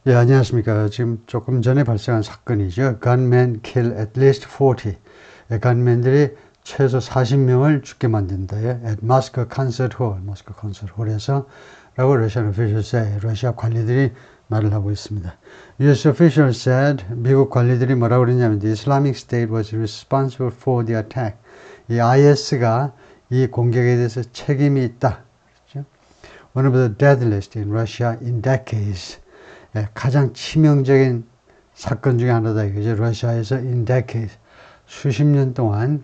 예, 안녕하십니까. 지금 조금 전에 발생한 사건이죠. Gunmen kill at least 40. 예, gunmen들이 최소 40명을 죽게 만든다. 예, at Moscow Concert Hall, 모스크 콘서트 홀에서 라고 Russian officials say, 러시아 관리들이 말을 하고 있습니다. US officials said, 미국 관리들이 뭐라고 그랬냐면, the Islamic State was responsible for the attack. 이 IS가 이 공격에 대해서 책임이 있다. 그렇죠? One of the deadliest in Russia in decades. 예, 가장 치명적인 사건 중에 하나다 이거죠. 러시아에서 in decades, 수십 년 동안.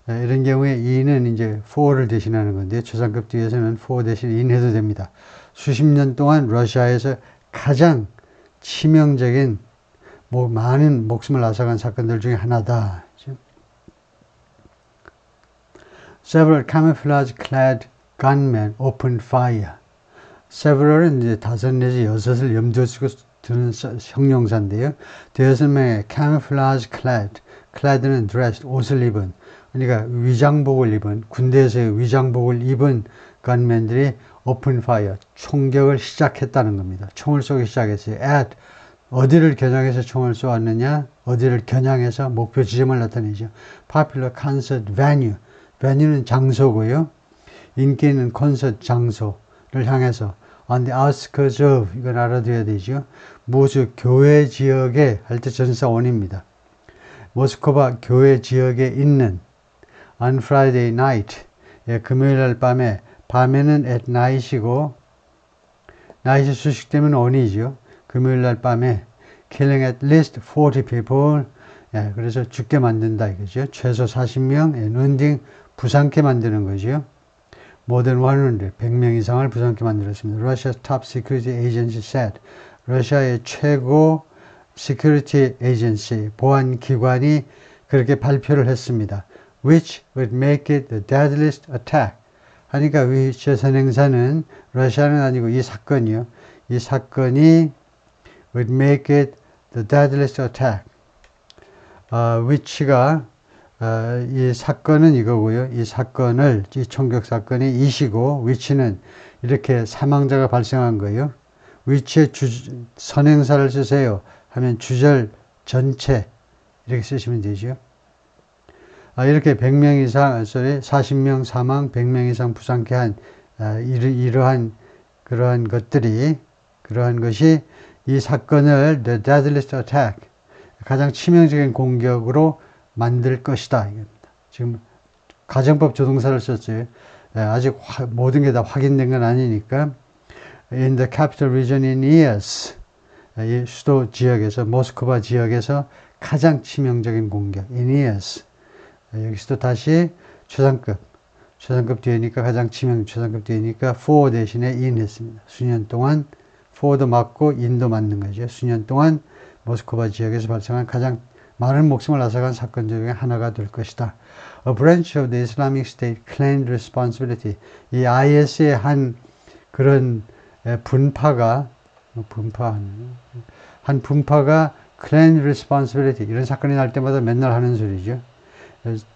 예, 이런 경우에 in은 이제 for를 대신하는 건데 초상급 뒤에서는 for 대신 in 해도 됩니다. 수십 년 동안 러시아에서 가장 치명적인 많은 목숨을 앗아간 사건들 중에 하나다. Several camouflage-clad gunmen opened fire. several은 이제 5 내지 6을 염두에 두고 드는 형용사인데요. 6명의 camouflage clad, clad는 dressed, 옷을 입은, 그러니까 위장복을 입은, 군대에서의 위장복을 입은 gunmen들이 open fire, 총격을 시작했다는 겁니다. 총을 쏘기 시작했어요. at, 어디를 겨냥해서 총을 쏘았느냐, 어디를 겨냥해서 목표 지점을 나타내죠. popular concert venue, venue는 장소고요. 인기 있는 콘서트 장소를 향해서 on the outskirts of, 이건 알아둬야 되죠. 모두 교외 지역에 할 때 전사 원입니다. 모스크바 교외 지역에 있는 on Friday night, 예, 금요일 날 밤에는 at night이고 night이 수식되면 on이죠. 금요일 날 밤에 killing at least 40 people, 예, 그래서 죽게 만든다 이거죠. 최소 40명, wounding, 부상케 만드는 거죠. More than 100명 이상을 부상케 만들었습니다. Russia's top security agency said, 러시아의 최고 security agency, 보안기관이 그렇게 발표를 했습니다. Which would make it the deadliest attack. 하니까 이 재선행사는 러시아는 아니고 이 사건이요. 이 사건이 would make it the deadliest attack. which가 이 사건은 이거고요. 이 총격 사건이 이시고, which는 이렇게 사망자가 발생한 거예요. which의 선행사를 쓰세요 하면 주절 전체 이렇게 쓰시면 되죠. 이렇게 100명 이상, 40명 사망, 100명 이상 부상케 한 그러한 것이 이 사건을 the deadliest attack, 가장 치명적인 공격으로 만들 것이다. 지금 가정법 조동사를 썼어요. 아직 모든 게 다 확인된 건 아니니까. In the capital region in years, 이 수도 지역에서, 모스크바 지역에서 가장 치명적인 공격 in years. 여기서도 다시 최상급 뒤에니까 가장 최상급 뒤에니까 for 대신에 in 했습니다. 수년 동안 for도 맞고 in도 맞는 거죠. 수년 동안 모스크바 지역에서 발생한 가장 많은 목숨을 앗아간 사건 중에 하나가 될 것이다. A branch of the Islamic State claimed responsibility. 이 IS의 한 그런 분파가 claimed responsibility. 이런 사건이 날 때마다 맨날 하는 소리죠.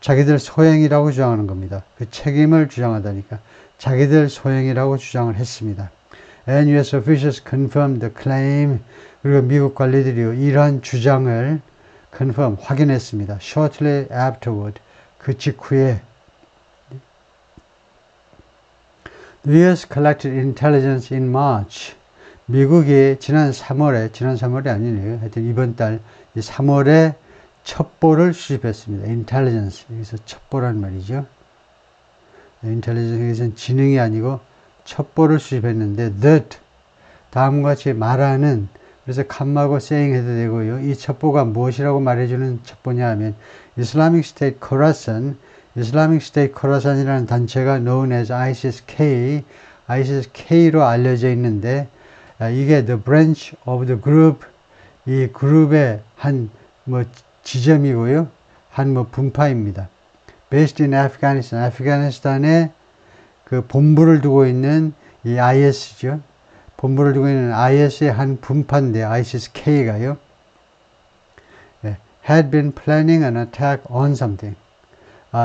자기들 소행이라고 주장하는 겁니다. 그 책임을 주장하다니까. 자기들 소행이라고 주장을 했습니다. And US officials confirmed the claim. 그리고 미국 관리들이요, 이러한 주장을 confirm, 확인했습니다. Shortly afterward, 그 직후에 The US collected intelligence in March. 미국이 지난 3월이 아니네요. 하여튼 이번 달 3월에 첩보를 수집했습니다. intelligence, 여기서 첩보란 말이죠. intelligence, 여기서는 지능이 아니고 첩보를 수집했는데 that, 다음과 같이 말하는, 그래서 컴마고 saying 해도 되고요. 이 첩보가 무엇이라고 말해주는 첩보냐 하면 Islamic State Khorasan이라는 단체가 known as ISIS-K로 알려져 있는데, 이게 the branch of the group, 이 그룹의 한 지점이고요. 한 분파입니다. Based in Afghanistan, 아프가니스탄에 그 본부를 두고 있는 이 IS죠. 본부를 두고 있는 IS의 한 분파인데, ISIS-K가요. had been planning an attack on something.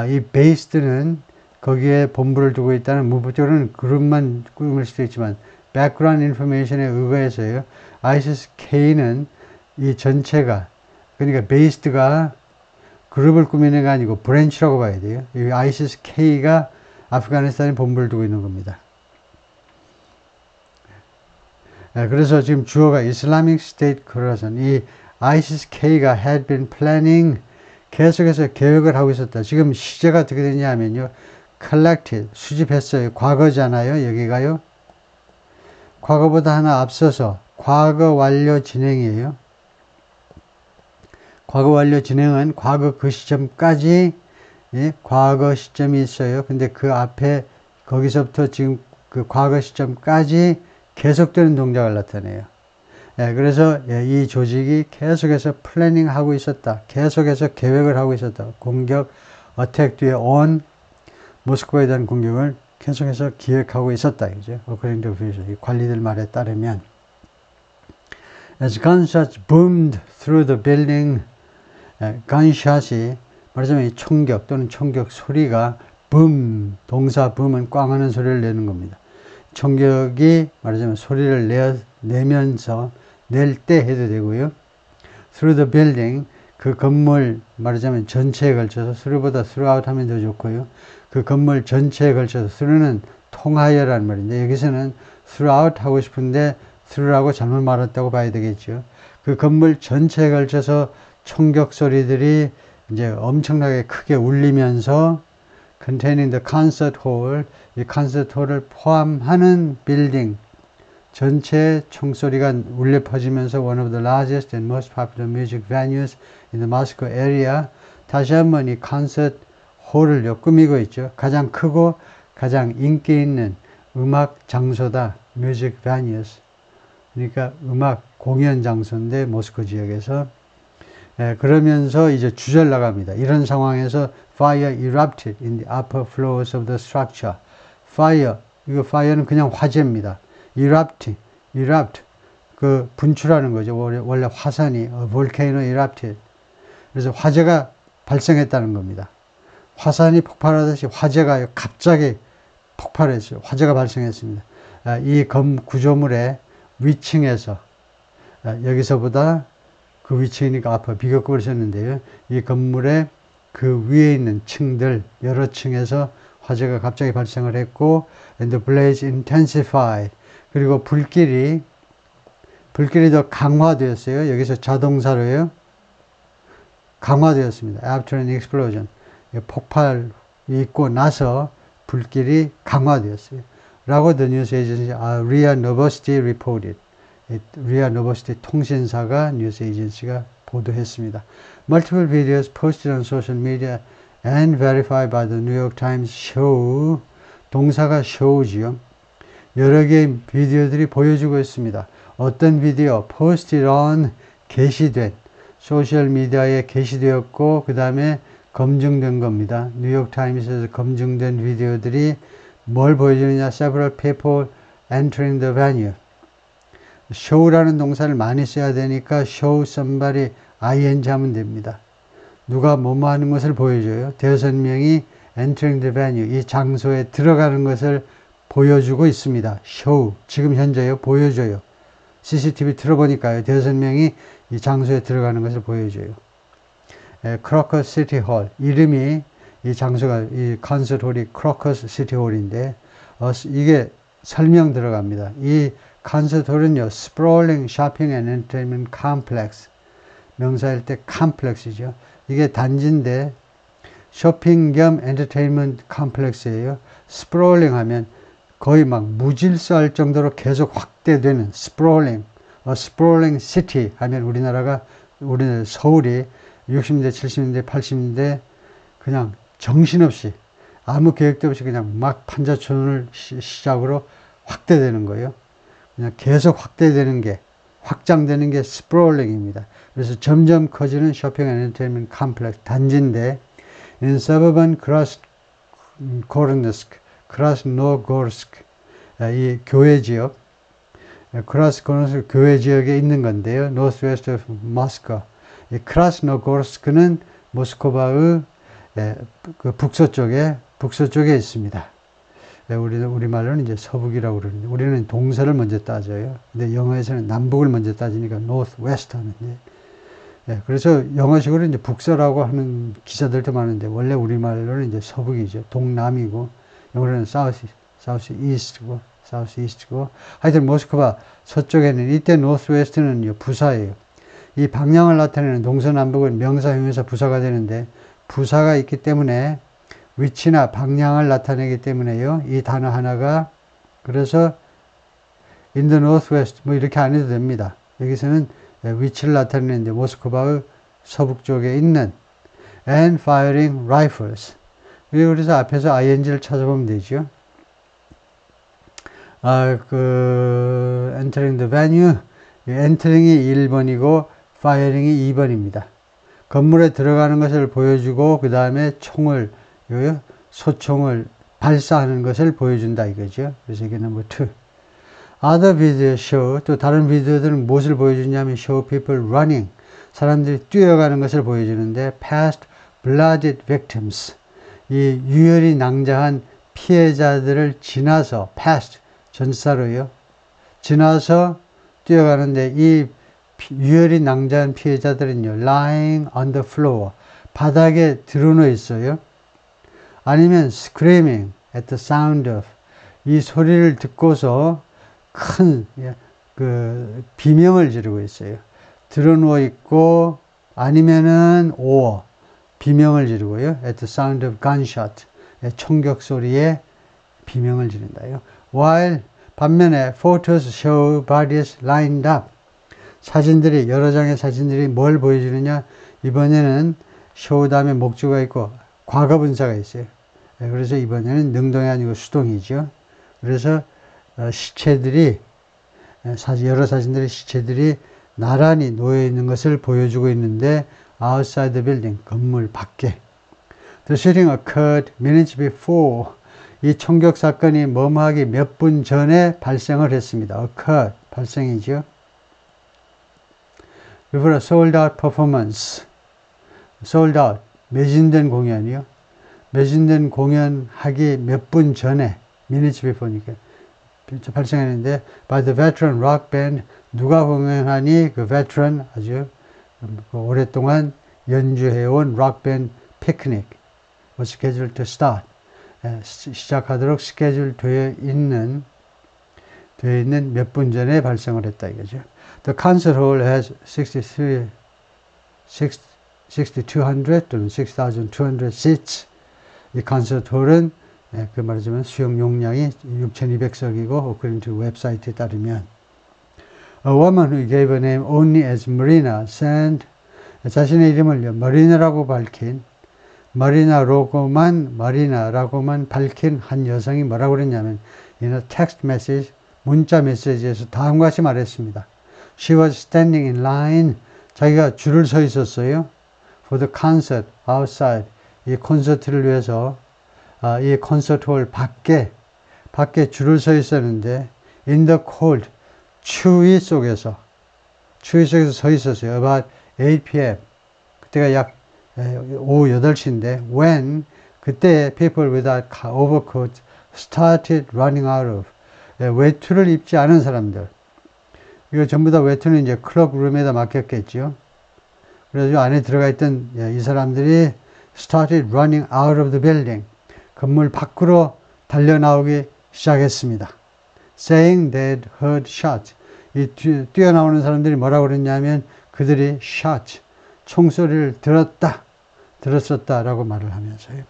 이 based는 거기에 본부를 두고 있다는 문법적으로는 그룹만 꾸밀 수도 있지만, background information에 의거해서요. ISIS-K는 이 전체가, 그러니까 베이스드가 그룹을 꾸미는 게 아니고 브랜치라고 봐야 돼요. 이 ISIS-K가 아프가니스탄에 본부를 두고 있는 겁니다. 그래서 지금 주어가 Islamic State Khorasan, 이 ISIS-K가 had been planning, 계속해서 계획을 하고 있었다. 지금 시제가 어떻게 되냐 하면요. collected, 수집했어요. 과거잖아요. 여기가요. 과거보다 하나 앞서서 과거 완료 진행이에요. 과거 완료 진행은 과거 그 시점까지, 예, 과거 시점이 있어요. 근데 그 앞에 거기서부터 지금 그 과거 시점까지 계속되는 동작을 나타내요. 예, 그래서 예, 이 조직이 계속해서 플래닝하고 있었다. 계속해서 계획을 하고 있었다. 공격, 어택 뒤에 on 모스크바에 대한 공격을 계속해서 기획하고 있었다. 이제 according to officials, 관리들 말에 따르면 as gunshots boomed through the building, gunshot이 말하자면 이 총격 또는 총격 소리가 boom, 동사 boom은 꽝하는 소리를 내는 겁니다. 총격이 말하자면 소리를 내면서 낼 때 해도 되고요. through the building, 그 건물 말하자면 전체에 걸쳐서, through보다 throughout 하면 더 좋고요. 그 건물 전체에 걸쳐서, through는 통하여라는 말인데 여기서는 throughout 하고 싶은데 through라고 잘못 말했다고 봐야 되겠죠. 그 건물 전체에 걸쳐서 총격 소리들이 이제 엄청나게 크게 울리면서 containing the concert hall, 이 콘서트 홀을 포함하는 빌딩 전체 총소리가 울려 퍼지면서 one of the largest and most popular music venues in the Moscow area. 다시 한번 이 콘서트 홀을 꾸미고 있죠. 가장 크고 가장 인기 있는 음악 장소다. music venues. 그러니까 음악 공연 장소인데 모스크 지역에서. 그러면서 이제 주절 나갑니다. 이런 상황에서 fire erupted in the upper floors of the structure. fire, 이거 fire는 그냥 화재입니다. erupt, 그 분출하는 거죠. 원래 화산이 volcano erupted. 그래서 화재가 발생했다는 겁니다. 화산이 폭발하듯이 화재가 갑자기 폭발했어요. 화재가 발생했습니다. 이 구조물의 위층에서, 여기서보다 그 위층이니까 앞에 비교급을 썼는데요. 이 건물의 그 위에 있는 층들, 여러 층에서 화재가 갑자기 발생을 했고, and the blaze intensified. 그리고 불길이 더 강화되었어요. 여기서 자동사로요. 강화되었습니다. After an explosion. 폭발이 있고 나서 불길이 강화되었어요. 라고 the news agency RIA Novosti reported. RIA Novosti 통신사가 뉴스 에이전시가 보도했습니다. Multiple videos posted on social media and verified by the New York Times show, 동사가 show지요. 여러 개의 비디오들이 보여주고 있습니다. 어떤 비디오? posted on, 게시된, 소셜미디어에 게시되었고 그 다음에 검증된 겁니다. 뉴욕타임스에서 검증된 비디오들이 뭘 보여주느냐? Several people entering the venue. show라는 동사를 많이 써야 되니까 show somebody ing 하면 됩니다. 누가 뭐뭐 하는 것을 보여줘요. 대여섯 명이 entering the venue, 이 장소에 들어가는 것을 보여주고 있습니다. show, 지금 현재요. 보여줘요. CCTV 틀어보니까요. 대여섯 명이 이 장소에 들어가는 것을 보여줘요. 크로커스 시티 홀, 이름이 이 장소가 이 콘서트 홀이 크로커스 시티 홀인데 이게 설명 들어갑니다. 이 콘서트 홀은요, sprawling shopping and entertainment complex, 명사일 때 컴플렉스죠. 이게 단지인데 쇼핑 겸 엔터테인먼트 컴플렉스예요. sprawling 하면 거의 막 무질서할 정도로 계속 확대되는 sprawling, sprawling city 하면 우리나라 서울이 60년대, 70년대, 80년대 그냥 정신없이 아무 계획도 없이 그냥 막 판자촌을 시작으로 확대되는 거예요. 그냥 계속 확대되는 게, 확장되는 게 sprawling입니다. 그래서 점점 커지는 쇼핑 앤 엔터테인먼트 컴플렉스 단지인데 in suburban 크라스노고르스크, 이 교외 지역, 크라스노고르스크 교외 지역에 있는 건데요. northwest of Moscow. 이 크라스노고르스크는 모스크바의 그 북서쪽에 있습니다. 우리말로는 이제 서북이라고 그러는데, 우리는 동서를 먼저 따져요. 근데 영어에서는 남북을 먼저 따지니까 northwest 하는데, 그래서 영어식으로 이제 북서라고 하는 기사들도 많은데, 원래 우리말로는 이제 서북이죠. 동남이고, 영어로는 south east고, 하여튼 모스크바 서쪽에는, 이때 northwest는 부사예요. 이 방향을 나타내는 동서남북은 명사, 형용사, 부사가 되는데, 부사가 있기 때문에 위치나 방향을 나타내기 때문에요. 이 단어 하나가, 그래서 in the northwest 뭐 이렇게 안 해도 됩니다. 여기서는 위치를 나타내는데 모스크바의 서북 쪽에 있는 and firing rifles. 그래서 앞에서 ing를 찾아보면 되죠. entering the venue. entering이 1번이고 firing이 2번입니다. 건물에 들어가는 것을 보여주고 그 다음에 소총을 발사하는 것을 보여준다 이거죠. 그래서 이게 넘버 2. Other video show, 또 다른 비디오들은 무엇을 보여주냐면 show people running, 사람들이 뛰어가는 것을 보여주는데 past blooded victims, 이 유혈이 낭자한 피해자들을 지나서 past 전사로요. 지나서 뛰어가는데 이 유혈이 낭자한 피해자들은요 lying on the floor, 바닥에 드러누워 있어요. 아니면 screaming at the sound of, 이 소리를 듣고서 큰 비명을 지르고 있어요. 드러누워 있고 아니면은 or 비명을 지르고요. at the sound of gunshot, 총격 소리에 비명을 지른다요. while 반면에 photos show bodies lined up, 사진들이 여러 장의 사진들이 뭘 보여주느냐, 이번에는 show 다음에 목주가 있고 과거 분사가 있어요. 그래서 이번에는 능동이 아니고 수동이죠. 그래서 시체들이, 여러 사진들의 시체들이 나란히 놓여 있는 것을 보여주고 있는데 outside the building, 건물 밖에. The shooting occurred minutes before, 이 총격 사건이 뭐뭐하기 몇 분 전에 발생을 했습니다. occurred, 발생이죠. Before a sold out performance, sold out, 매진된 공연이요. 매진된 공연하기 몇 분 전에, minutes before니까 발생했는데 by the veteran rock band, 누가 공연하니? 그 veteran, 아주 오랫동안 연주해온 rock band picnic was scheduled to start, 시작하도록 스케줄 되어 있는 몇 분 전에 발생을 했다 이거죠. The concert hall has 6,200 또는 6,200 seats. 이 콘서트 홀은 그 말하자면 수용 용량이 6,200석이고 according to 웹사이트에 따르면 a woman who gave her name only as Marina sent, 자신의 이름을 머리나라고 밝힌, 마리나라고만 밝힌 한 여성이 뭐라고 그랬냐면 in a text message, 문자 메시지에서 다음과 같이 말했습니다. She was standing in line, 자기가 줄을 서 있었어요. for the concert outside, 이 콘서트를 위해서 이 콘서트 홀 밖에 줄을 서 있었는데 in the cold, 추위 속에서 서 있었어요. about 8 p.m. 그때가 약 오후 8시인데 when, 그때 people without overcoat started running out of, 외투를 입지 않은 사람들, 이거 전부 다 외투는 이제 클럽룸에다 맡겼겠죠. 그래서 안에 들어가 있던 이 사람들이 started running out of the building, 건물 밖으로 달려나오기 시작했습니다. saying they'd heard shots, 이 뛰어나오는 사람들이 뭐라고 그랬냐면 그들이 shot, 총소리를 들었었다라고 말을 하면서요.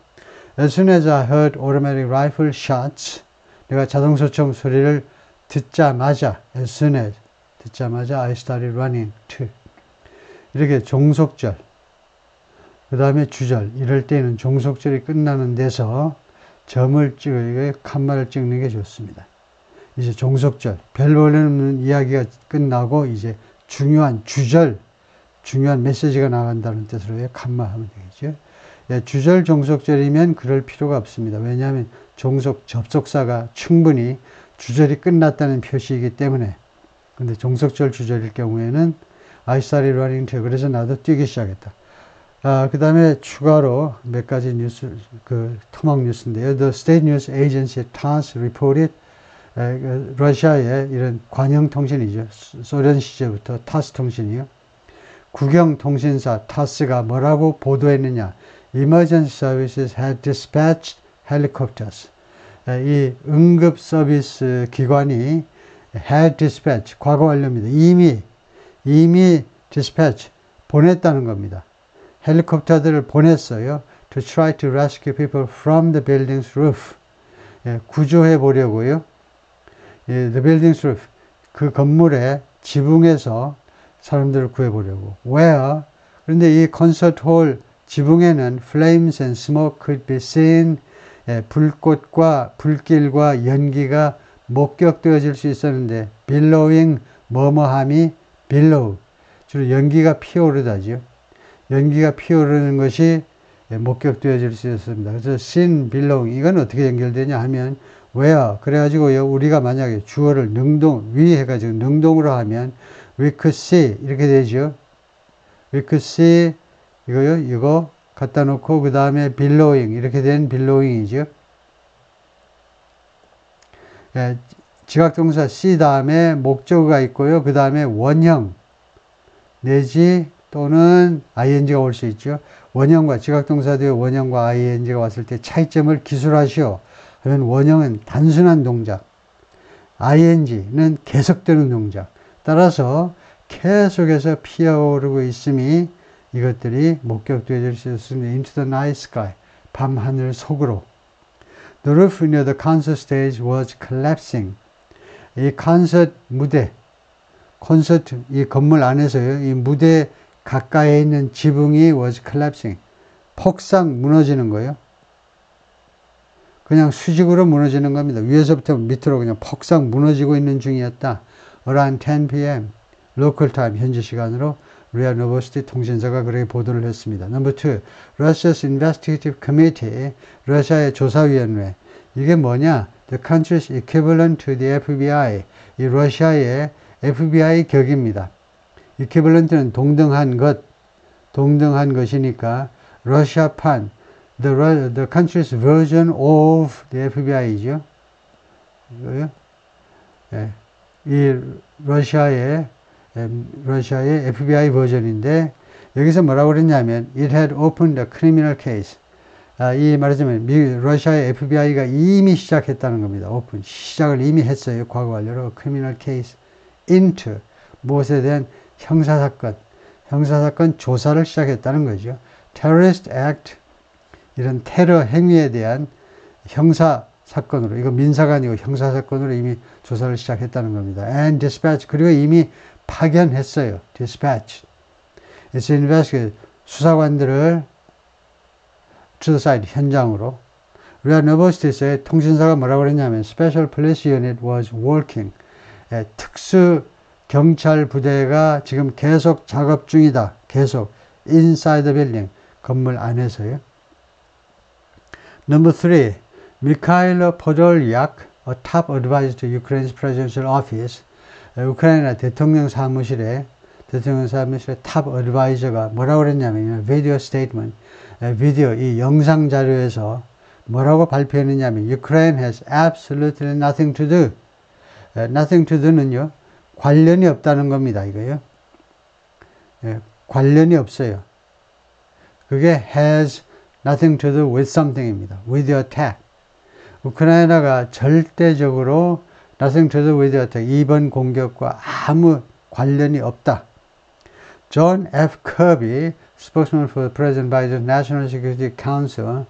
As soon as I heard automatic rifle shots, 내가 자동소총 소리를 듣자마자 I started running too. 이렇게 종속절, 그 다음에 주절, 이럴 때는 종속절이 끝나는 데서 점을 찍어, 칸말을 찍는 게 좋습니다. 이제 종속절, 별 볼일 없는 이야기가 끝나고 이제 중요한 주절, 중요한 메시지가 나간다는 뜻으로 칸말하면 되겠죠. 주절 종속절이면 그럴 필요가 없습니다. 왜냐하면 접속사가 충분히 주절이 끝났다는 표시이기 때문에. 근데 종속절 주절일 경우에는 I started running too. 그래서 나도 뛰기 시작했다. 그 다음에 추가로 몇 가지 뉴스, 토막 뉴스인데요. The State News Agency TASS reported 러시아의 이런 관영통신이죠. 소련 시절부터 타스 통신이요. 국영통신사 타스가 뭐라고 보도했느냐. Emergency services had dispatched helicopters. 이 응급 서비스 기관이 had dispatched, 과거 완료입니다. 이미 dispatch, 보냈다는 겁니다. 헬리콥터들을 보냈어요. To try to rescue people from the building's roof. 구조해 보려고요. The building's roof. 그 건물의 지붕에서 사람들을 구해보려고. Where? 그런데 이 콘서트 홀 지붕에는 flames and smoke could be seen. 불꽃과 불길과 연기가 목격되어질 수 있었는데 billowing, 뭐뭐함이 billow. 주로 연기가 피어오르다죠. 연기가 피어오르는 것이 목격되어질 수 있었습니다. 그래서 seen, billowing. 이건 어떻게 연결되냐 하면 where. 그래가지고요, 우리가 만약에 주어를 능동, 위 해가지고 능동으로 하면 we could see. 이렇게 되죠. we could see. 이거요, 이거 갖다 놓고 그 다음에 billowing. 이렇게 된 billowing이죠. 지각동사 see 다음에 목적어가 있고요. 그 다음에 원형 내지 또는 ing가 올 수 있죠. 원형과 지각동사 뒤에 원형과 ing가 왔을 때 차이점을 기술하시오. 하면 원형은 단순한 동작, ing는 계속되는 동작. 따라서 계속해서 피어오르고 있음이 이것들이 목격되어질 수 있습니다. Into the night sky, 밤하늘 속으로. The roof near the concert stage was collapsing. 이 콘서트 무대, 콘서트 이 건물 안에서요, 이 무대 가까이에 있는 지붕이 was collapsing. 폭삭 무너지는 거예요. 그냥 수직으로 무너지는 겁니다. 위에서부터 밑으로 그냥 폭삭 무너지고 있는 중이었다. Around 10 p.m. local time, 현지 시간으로 리아 노보스티 통신사가 그렇게 보도를 했습니다. Number 2, Russia's Investigative Committee, 러시아의 조사위원회. 이게 뭐냐? The country's equivalent to the FBI. 이 러시아의 FBI 격입니다. equivalent는 동등한 것이니까 러시아판, the country's version of the FBI죠. 이거요. 예. 이 러시아의 FBI 버전인데 여기서 뭐라고 그랬냐면 it had opened a criminal case. 이 말하자면 러시아의 FBI가 이미 시작했다는 겁니다. 오픈 시작을 이미 했어요. 과거 완료로 criminal case into 무엇에 대한 형사사건 조사를 시작했다는 거죠. terrorist act 이런 테러 행위에 대한 형사사건으로, 이거 민사가 아니고 형사사건으로 이미 조사를 시작했다는 겁니다. And dispatch, 그리고 이미 파견했어요. dispatch. It's investigate, 수사관들을 to the site, 현장으로. 리아 노보스티스의 통신사가 뭐라고 그랬냐면 Special Police Unit was working. 특수 경찰 부대가 지금 계속 작업 중이다. 계속 inside the building, 건물 안에서요. Number 3, Mikhail Podolyak, a top advisor to Ukraine's presidential office. 우크라이나 대통령 사무실의 탑 어드바이저가 뭐라고 그랬냐면 비디오 스테이트먼트, 비디오 이 영상 자료에서 뭐라고 발표했느냐면 Ukraine has absolutely nothing to do. nothing to do는요, 관련이 없다는 겁니다. 이거요. 관련이 없어요. 그게 has nothing to do with something입니다. with the attack. 우크라이나가 절대적으로 nothing to do with the attack. 이번 공격과 아무 관련이 없다. John F. Kirby, spokesman for the President Biden's National Security Council,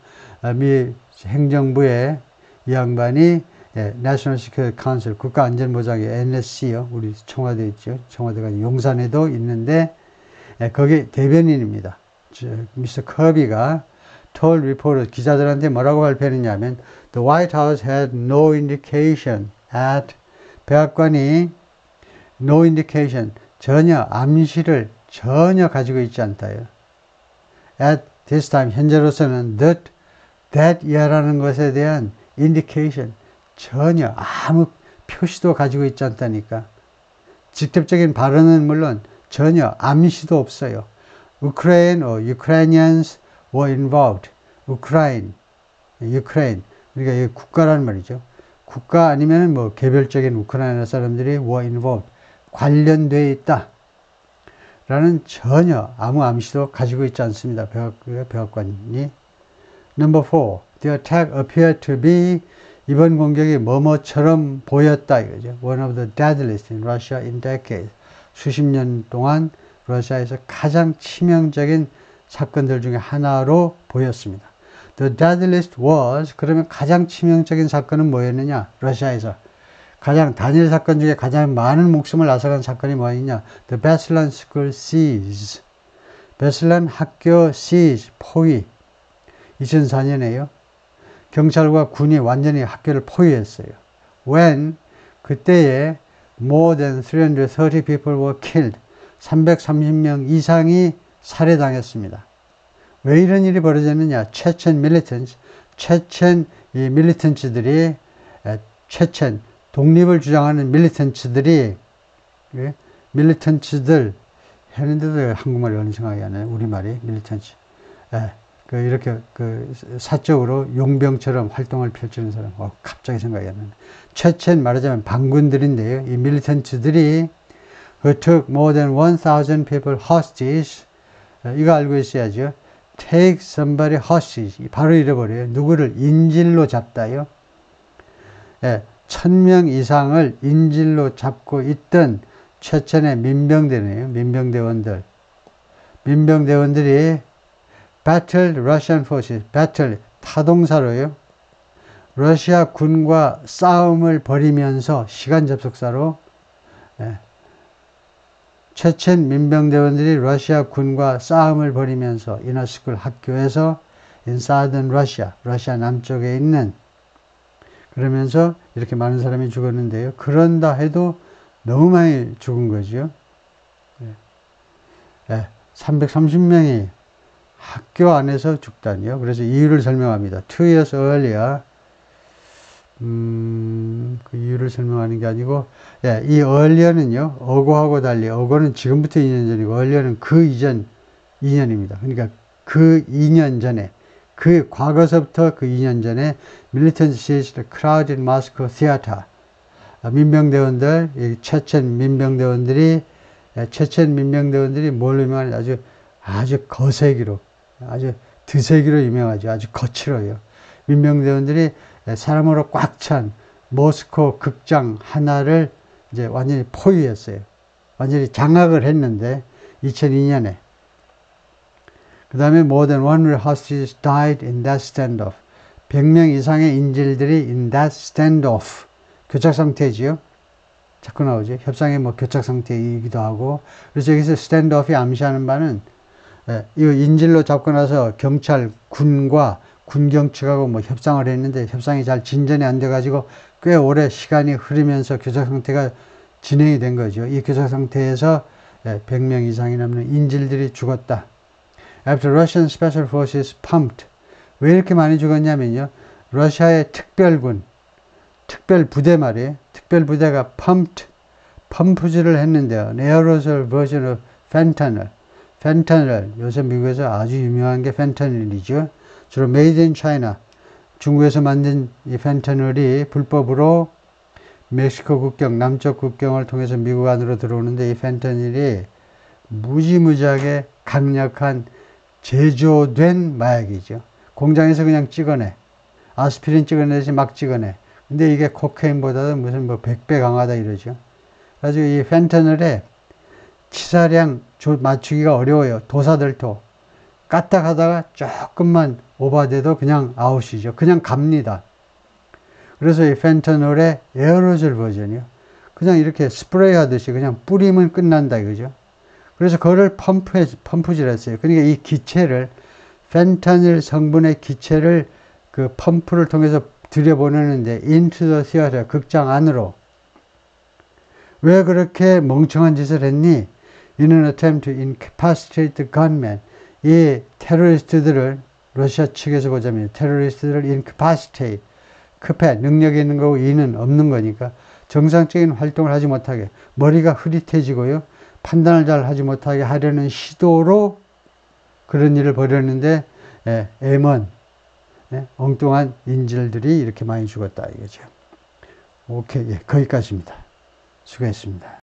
미 행정부의 이 양반이 National Security Council, 국가안전보장회 NSC요. 우리 청와대 있죠. 청와대가 용산에도 있는데 거기 대변인입니다. 미스터 커비가 told reporters, 기자들한테 뭐라고 발표했냐면 The White House had no indication at, 백악관이 no indication, 전혀 암시를 전혀 가지고 있지 않다요. At this time, 현재로서는 that year라는 것에 대한 indication, 전혀 아무 표시도 가지고 있지 않다니까. 직접적인 발언은 물론 전혀 암시도 없어요. Ukraine or Ukrainians were involved. Ukraine. 그러니까 이 국가라는 말이죠. 국가 아니면 뭐 개별적인 우크라이나 사람들이 were involved. 관련되어 있다. 라는 전혀 아무 암시도 가지고 있지 않습니다. 백악관이. Number 4. The attack appeared to be 이번 공격이 뭐뭐처럼 보였다 이거죠. One of the deadliest in Russia in decades. 수십 년 동안 러시아에서 가장 치명적인 사건들 중에 하나로 보였습니다. The deadliest was 그러면 가장 치명적인 사건은 뭐였느냐? 러시아에서 가장 단일 사건 중에 가장 많은 목숨을 앗아간 사건이 뭐였냐? The Beslan School siege. 베슬란 학교 siege 포위. 2004년에요. 경찰과 군이 완전히 학교를 포위했어요. When 그때에 more than 330 people were killed. 330명 이상이 살해당했습니다. 왜 이런 일이 벌어졌느냐? 체첸 밀리턴츠, 체첸 이 밀리턴츠들이 체첸 독립을 주장하는 밀리턴츠들이 밀리턴츠들 했는데도 한국말이 어느 생각이 안 나요. 우리말이 밀리턴츠. 이렇게 사적으로 용병처럼 활동을 펼치는 사람. 갑자기 생각이 안 나네. 체첸 말하자면 반군들인데요. 이 밀리턴츠들이 who took more than 1,000 people hostage. 이거 알고 있어야죠. Take somebody hostage. 바로 잃어버려요. 누구를 인질로 잡다요. 1,000명 이상을 인질로 잡고 있던 체첸의 민병대네요. 민병대원들. 민병대원들이 battled Russian forces. battle 타동사로요. 러시아 군과 싸움을 벌이면서 시간 접속사로 체첸 민병대원들이 러시아 군과 싸움을 벌이면서 이너스쿨 학교에서 in southern Russia, 러시아 남쪽에 있는 그러면서 이렇게 많은 사람이 죽었는데요. 그런다 해도 너무 많이 죽은 거죠. 330명이 학교 안에서 죽다니요. 그래서 이유를 설명합니다. 2 years earlier 그 이유를 설명하는 게 아니고, 이 earlier는요, 어고하고 달리, 어고는 지금부터 2년 전이고, earlier는 그 이전 2년입니다. 그러니까 그 2년 전에, 그 과거서부터 그 2년 전에, militant siege crowd in Moscow theater. 민병대원들, 체첸 민병대원들이 뭘로 유명하냐, 아주 거세기로, 아주 드세기로 유명하죠. 아주 거칠어요. 민병대원들이 사람으로 꽉 찬 모스코 극장 하나를 이제 완전히 포위했어요. 완전히 장악을 했는데 2002년에 그 다음에 more than 100 hostages died in that standoff. 100명 이상의 인질들이 in that standoff. 교착 상태지요. 자꾸 나오죠. 협상의 뭐 교착 상태이기도 하고. 그래서 여기서 standoff이 암시하는 바는 이거 인질로 잡고 나서 경찰, 군과 군경 측하고 뭐 협상을 했는데 협상이 잘 진전이 안 돼가지고 꽤 오래 시간이 흐르면서 교착 상태가 진행이 된 거죠. 이 교착 상태에서 100명 이상이 넘는 인질들이 죽었다. After Russian Special Forces pumped. 왜 이렇게 많이 죽었냐면요. 러시아의 특별군, 특별부대 말이에요. 특별부대가 펌프질을 했는데요. Aerosol version of fentanyl. fentanyl. 요새 미국에서 아주 유명한 게 fentanyl이죠. 주로 made in China. 중국에서 만든 이 펜타닐이 불법으로 멕시코 국경, 남쪽 국경을 통해서 미국 안으로 들어오는데 이 펜타닐이 무지무지하게 강력한 제조된 마약이죠. 공장에서 그냥 찍어내. 아스피린 찍어내지 막 찍어내. 근데 이게 코카인보다도 무슨 뭐 100배 강하다 이러죠. 그래서 이 펜타닐에 치사량 맞추기가 어려워요. 도사들도. 까딱하다가 조금만 오버돼도 그냥 아웃이죠. 그냥 갑니다. 그래서 이 펜타닐의 에어로졸 버전이요. 그냥 이렇게 스프레이 하듯이 그냥 뿌리면 끝난다 이거죠. 그래서 그거를 펌프질 했어요. 그러니까 이 기체를, 펜타닐 성분의 기체를 그 펌프를 통해서 들여보내는데 into the theater, 극장 안으로. 왜 그렇게 멍청한 짓을 했니? In an attempt to incapacitate the gunmen. 이 테러리스트들을 러시아 측에서 보자면 테러리스트들을 incapacitate, 급해, 능력이 있는 거고 이는 없는 거니까 정상적인 활동을 하지 못하게, 머리가 흐릿해지고요, 판단을 잘 하지 못하게 하려는 시도로 그런 일을 벌였는데 M1 엉뚱한 인질들이 이렇게 많이 죽었다 이거죠. 오케이, 거기까지입니다. 수고했습니다.